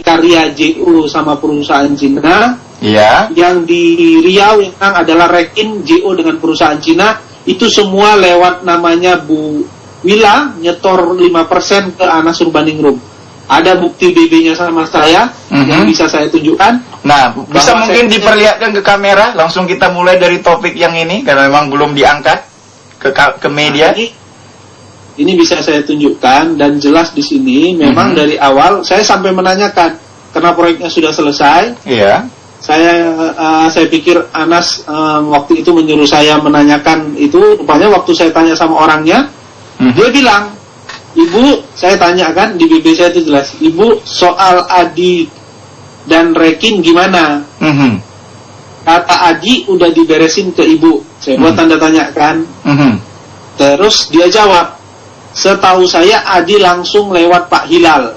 karya JO sama perusahaan Cina. Iya. Yang di Riau yang adalah Rekin JO dengan perusahaan Cina. Itu semua lewat namanya Bu Wila nyetor 5% ke Anas Urbaningrum. Ada bukti BB-nya sama saya yang bisa saya tunjukkan. Nah, bisa mungkin diperlihatkan ke kamera. Langsung kita mulai dari topik yang ini karena memang belum diangkat ke media. Nah, ini bisa saya tunjukkan dan jelas di sini memang dari awal saya sampai menanyakan karena proyeknya sudah selesai. Iya. Saya pikir Anas waktu itu menyuruh saya menanyakan itu. Rupanya waktu saya tanya sama orangnya, dia bilang, Ibu, saya tanyakan di BB saya itu jelas, Ibu soal Adi dan Rekin gimana? Kata Adi udah diberesin ke Ibu. Saya buat tanda tanya kan. Terus dia jawab, setahu saya Adi langsung lewat Pak Hilal.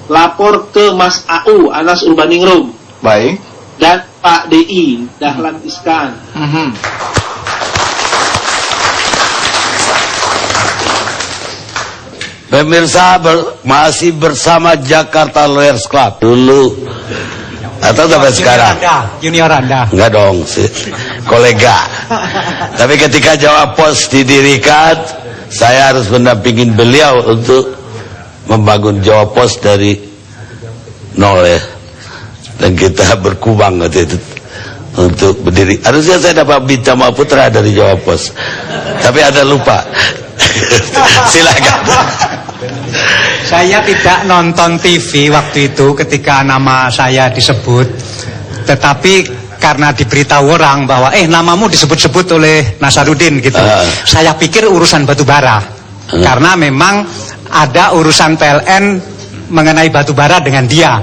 Lapor ke Mas AU, Anas Urbaningrum. Baik. Dan Pak DI, Dahlan Iskan. Pemirsa masih bersama Jakarta Lawyers Club dulu atau sampai sekarang? Junior Anda. Enggak dong, kolega. Tapi ketika Jawa Pos didirikan, saya harus mendampingin beliau untuk membangun Jawa Pos dari nol ya. Dan kita berkubang waktu itu untuk berdiri. Harusnya saya dapat bintang putra dari Jawa Pos, tapi ada lupa. Silakan. Saya tidak nonton TV waktu itu ketika nama saya disebut, tetapi karena diberitahu orang bahwa namamu disebut-sebut oleh Nasaruddin gitu. Saya pikir urusan batubara. Karena memang ada urusan PLN mengenai batubara dengan dia.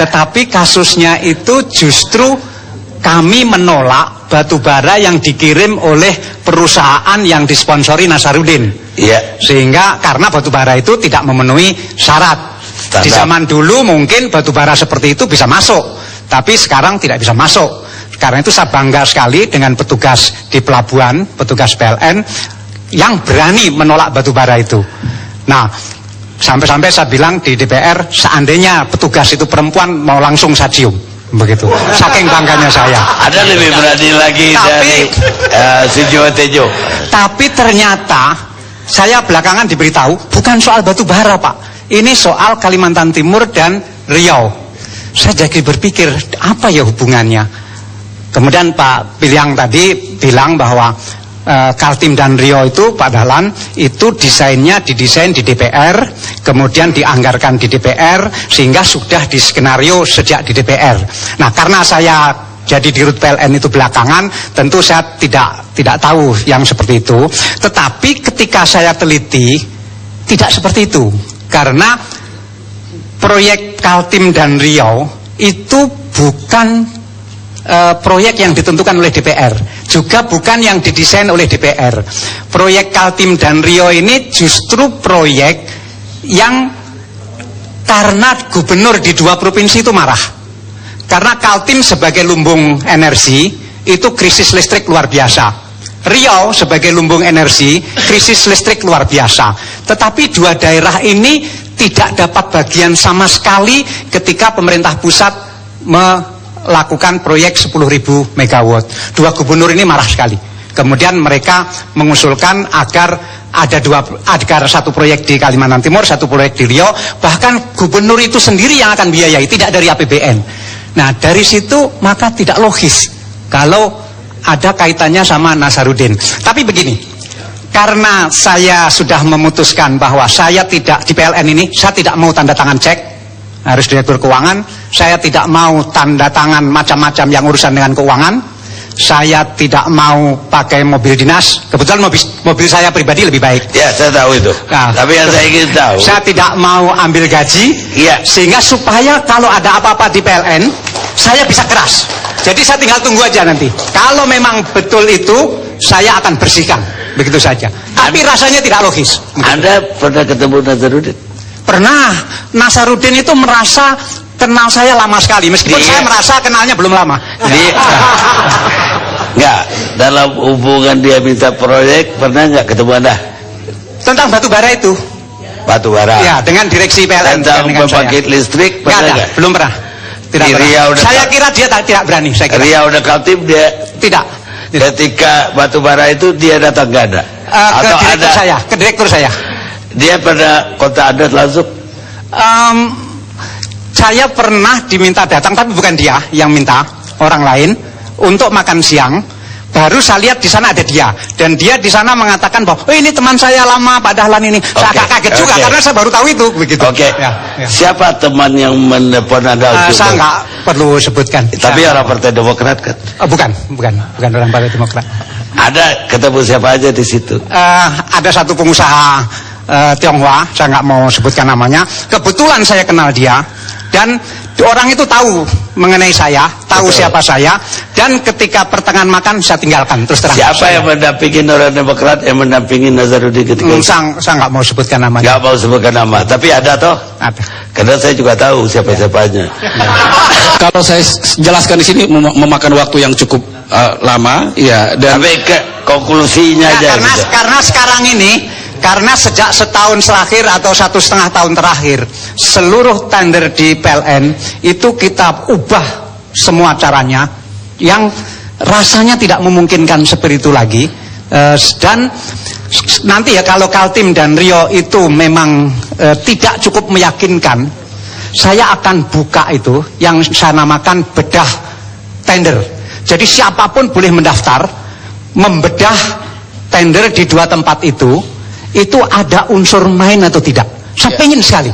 Tetapi kasusnya itu justru kami menolak batubara yang dikirim oleh perusahaan yang disponsori Nasaruddin. Sehingga karena batubara itu tidak memenuhi syarat. Di zaman dulu mungkin batubara seperti itu bisa masuk, tapi sekarang tidak bisa masuk. Karena itu saya bangga sekali dengan petugas di pelabuhan, petugas PLN yang berani menolak batubara itu. Nah, sampai-sampai saya bilang di DPR, seandainya petugas itu perempuan mau langsung saya cium. Begitu, saking bangganya saya. Ada lebih berani lagi dari Sujiwo Tejo. Tapi ternyata saya belakangan diberitahu bukan soal batu bara, Pak. Ini soal Kalimantan Timur dan Riau. Saya jadi berpikir apa ya hubungannya. Kemudian Pak Piliang tadi bilang bahwa Kaltim dan Riau itu Pak Dahlan itu didesain di DPR, kemudian dianggarkan di DPR sehingga sudah di skenario sejak di DPR. Nah, karena saya jadi dirut PLN itu belakangan, tentu saya tidak tahu yang seperti itu. Tetapi ketika saya teliti tidak seperti itu, karena proyek Kaltim dan Riau itu bukan proyek yang ditentukan oleh DPR, juga bukan yang didesain oleh DPR. Proyek Kaltim dan Riau ini justru proyek yang karena gubernur di dua provinsi itu marah. Karena Kaltim sebagai lumbung energi itu krisis listrik luar biasa. Riau sebagai lumbung energi krisis listrik luar biasa. Tetapi dua daerah ini tidak dapat bagian sama sekali ketika pemerintah pusat melakukan proyek 10.000 megawatt. Dua gubernur ini marah sekali. Kemudian mereka mengusulkan agar agar satu proyek di Kalimantan Timur, satu proyek di Riau, bahkan gubernur itu sendiri yang akan biayai, tidak dari APBN. Nah, dari situ maka tidak logis kalau ada kaitannya sama Nasaruddin. Tapi begini, karena saya sudah memutuskan bahwa saya tidak di PLN ini, saya tidak mau tanda tangan cek, harus direktur keuangan. Saya tidak mau tanda tangan macam-macam yang urusan dengan keuangan. Saya tidak mau pakai mobil dinas. Kebetulan mobil saya pribadi lebih baik. Ya, saya tahu itu. Nah, tapi yang saya ingin tahu, saya tidak mau ambil gaji. Sehingga supaya kalau ada apa-apa di PLN, saya bisa keras. Jadi saya tinggal tunggu aja nanti. Kalau memang betul itu, saya akan bersihkan. Begitu saja. Tapi rasanya tidak logis. Anda pernah ketemu Nasaruddin? Pernah. Nasaruddin itu merasa kenal saya lama sekali, meskipun saya merasa kenalnya belum lama. Enggak, dalam hubungan dia minta proyek, pernah nggak ketemu Anda? Tentang batu bara itu. batubara. Ya, dengan direksi PLN. Tentang pembangkit listrik nggak ada, belum pernah. Tidak pernah. Saya kira dia tidak berani. Saya kira. Riau Dekaltim dia tidak. Ketika batubara itu dia datang nggak ada. Atau ke direktur saya. Dia pada kota adat langsung. Saya pernah diminta datang, tapi bukan dia yang minta, orang lain untuk makan siang. Baru saya lihat di sana ada dia, dan dia di sana mengatakan bahwa ini teman saya lama Pak Dahlan ini. Saya agak kaget juga karena saya baru tahu itu begitu. Oke. Ya. Siapa teman yang menelpon Anda? Saya nggak perlu sebutkan. Tapi orang Partai Demokrat kan? Bukan orang Partai Demokrat. Ada ketemu siapa aja di situ? Ada satu pengusaha Tionghoa, saya nggak mau sebutkan namanya. Kebetulan saya kenal dia, dan orang itu tahu mengenai saya, tahu siapa saya, dan ketika pertengahan makan saya tinggalkan terus terang. Siapa yang mendampingi orang Demokrat yang mendampingi Nazarudin ketika itu? Saya nggak mau sebutkan namanya. Nggak mau sebutkan nama, tapi ada toh? Ada. Karena saya juga tahu siapa-siapanya. Kalau saya jelaskan di sini memakan waktu yang cukup lama, ya. Dan tapi ke konklusinya aja. Karena sekarang ini. Karena sejak setahun terakhir atau 1,5 tahun terakhir, seluruh tender di PLN itu kita ubah semua caranya, yang rasanya tidak memungkinkan seperti itu lagi. Dan nanti ya kalau Kaltim dan Rio itu memang tidak cukup meyakinkan, saya akan buka itu yang saya namakan bedah tender. Jadi siapapun boleh mendaftar, membedah tender di 2 tempat itu ada unsur main atau tidak. Saya pengen sekali.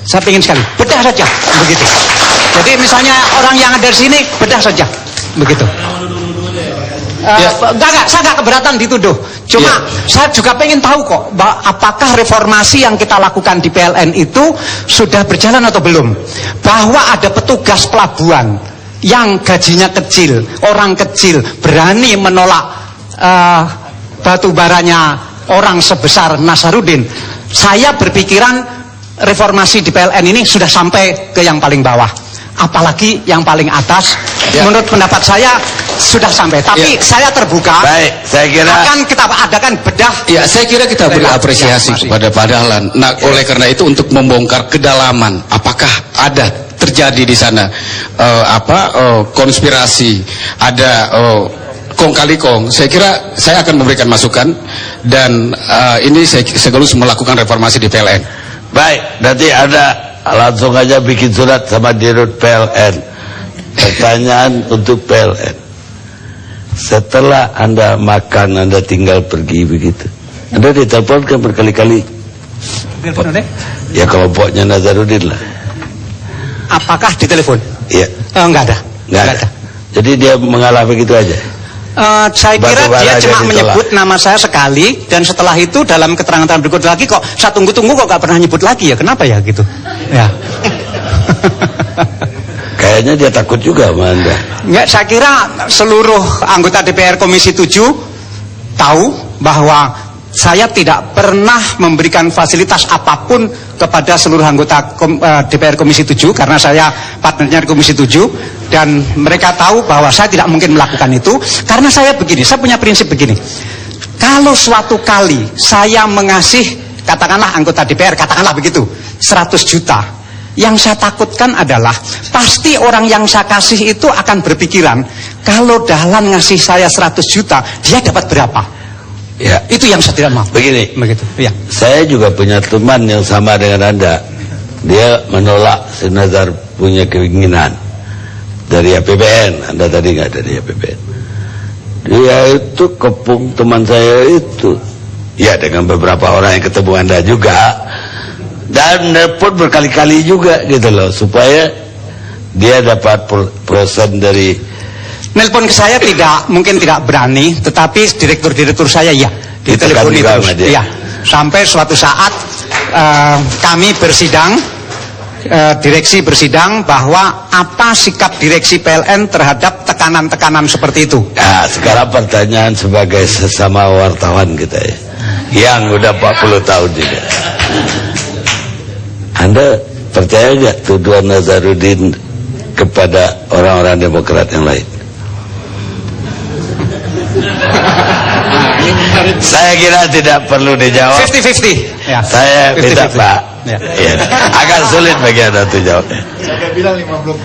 Saya pengen sekali. Bedah saja begitu. Jadi misalnya orang yang ada di sini bedah saja begitu. Saya nggak keberatan dituduh. Cuma saya juga pengen tahu kok, apakah reformasi yang kita lakukan di PLN itu sudah berjalan atau belum. Bahwa ada petugas pelabuhan yang gajinya kecil, orang kecil berani menolak batu baranya orang sebesar Nazarudin. Saya berpikiran reformasi di PLN ini sudah sampai ke yang paling bawah, apalagi yang paling atas. Menurut pendapat saya sudah sampai, tapi saya terbuka. Baik, saya kira akan kita adakan bedah. Ya, saya kira kita beri apresiasi kepada Pak Dahlan. Nah, oleh karena itu untuk membongkar kedalaman, apakah ada terjadi di sana konspirasi, ada kong kali kong, saya kira saya akan memberikan masukan, dan ini sekaligus melakukan reformasi di PLN. Baik, nanti ada langsung aja bikin surat sama Dirut PLN. Pertanyaan untuk PLN. Setelah Anda makan, Anda tinggal pergi begitu. Anda diteleponkan berkali-kali. Ya kelompoknya Nazarudin lah. Apakah ditelepon? Iya. Enggak ada. Jadi dia mengalah begitu aja. Saya kira dia cuma menyebut nama saya sekali, dan setelah itu dalam keterangan berikut lagi kok saya tunggu-tunggu kok gak pernah nyebut lagi ya, kenapa ya gitu ya. Kayaknya dia takut juga sama Anda. Enggak, saya kira seluruh anggota DPR Komisi 7 tahu bahwa saya tidak pernah memberikan fasilitas apapun kepada seluruh anggota DPR Komisi 7, karena saya partnernya di Komisi 7, dan mereka tahu bahwa saya tidak mungkin melakukan itu. Karena saya punya prinsip begini, kalau suatu kali saya mengasih, katakanlah anggota DPR, katakanlah begitu, 100 juta, yang saya takutkan adalah pasti orang yang saya kasih itu akan berpikiran, kalau Dahlan ngasih saya 100 juta, dia dapat berapa? Ya, itu yang saya tidak mau. Begini, ya. Saya juga punya teman yang sama dengan Anda. Dia menolak si Nazar punya keinginan dari APBN. Anda tadi nggak dari APBN. Dia itu kepung teman saya itu. Ya, dengan beberapa orang yang ketemu Anda juga. Dan pun berkali-kali juga gitu loh, supaya dia dapat persen dari. Nelpon ke saya mungkin tidak berani, tetapi direktur saya ya ditelepon itu. Ya, sampai suatu saat kami bersidang, direksi bersidang bahwa apa sikap direksi PLN terhadap tekanan-tekanan seperti itu. Nah, sekarang pertanyaan sebagai sesama wartawan kita ya, yang udah 40 tahun juga. Anda percaya nggak tuduhan Nazarudin kepada orang-orang Demokrat yang lain? Saya kira tidak perlu dijawab. 50-50. Ya. Saya minta 50-50. Pak. Ya. Ya. Agak sulit bagi Anda untuk jawabnya. Saya bilang 50